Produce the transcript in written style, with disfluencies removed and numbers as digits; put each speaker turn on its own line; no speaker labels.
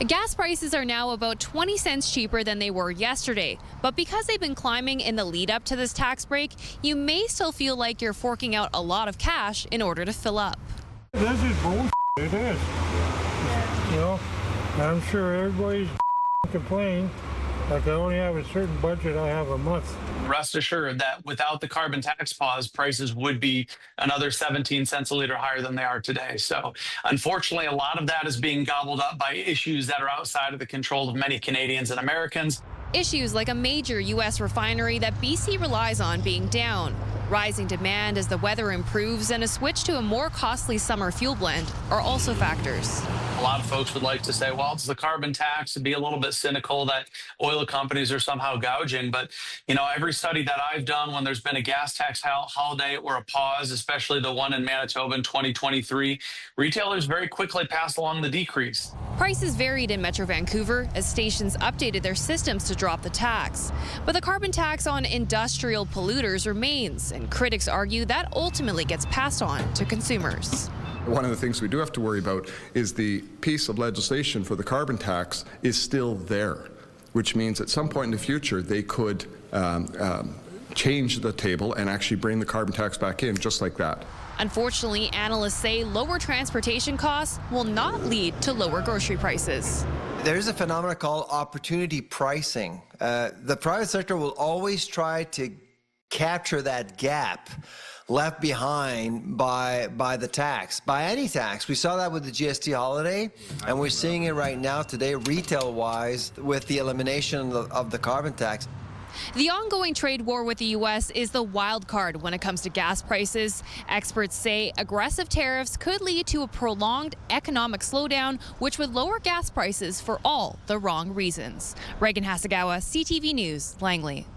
Gas prices are now about 20 cents cheaper than they were yesterday. But because they've been climbing in the lead up to this tax break, you may still feel like you're forking out a lot of cash in order to fill up.
This is bullshit. It is. You know, I'm sure everybody's complaining. Like I only have a certain budget I have a month.
Rest assured that without the carbon tax pause, prices would be another 17 cents a liter higher than they are today. So unfortunately, a lot of that is being gobbled up by issues that are outside of the control of many Canadians and Americans.
Issues like a major U.S. refinery that BC relies on being down, rising demand as the weather improves, and a switch to a more costly summer fuel blend are also factors.
A lot of folks would like to say, well, it's the carbon tax, to be a little bit cynical that oil companies are somehow gouging. But, you know, every study that I've done when there's been a gas tax holiday or a pause, especially the one in Manitoba in 2023, retailers very quickly passed along the decrease.
Prices varied in Metro Vancouver as stations updated their systems to drop the tax. But the carbon tax on industrial polluters remains, and critics argue that ultimately gets passed on to consumers.
One of the things we do have to worry about is the piece of legislation for the carbon tax is still there, which means at some point in the future they could change the table and actually bring the carbon tax back in just like that.
Unfortunately, analysts say lower transportation costs will not lead to lower grocery prices.
There's a phenomenon called opportunity pricing. The private sector will always try to capture that gap left behind by the tax, by any tax. We saw that with the GST holiday, and we're seeing it right now today retail-wise with the elimination of the carbon tax.
The ongoing trade war with the U.S. is the wild card when it comes to gas prices. Experts say aggressive tariffs could lead to a prolonged economic slowdown, which would lower gas prices for all the wrong reasons. Reagan Hasegawa, CTV News, Langley.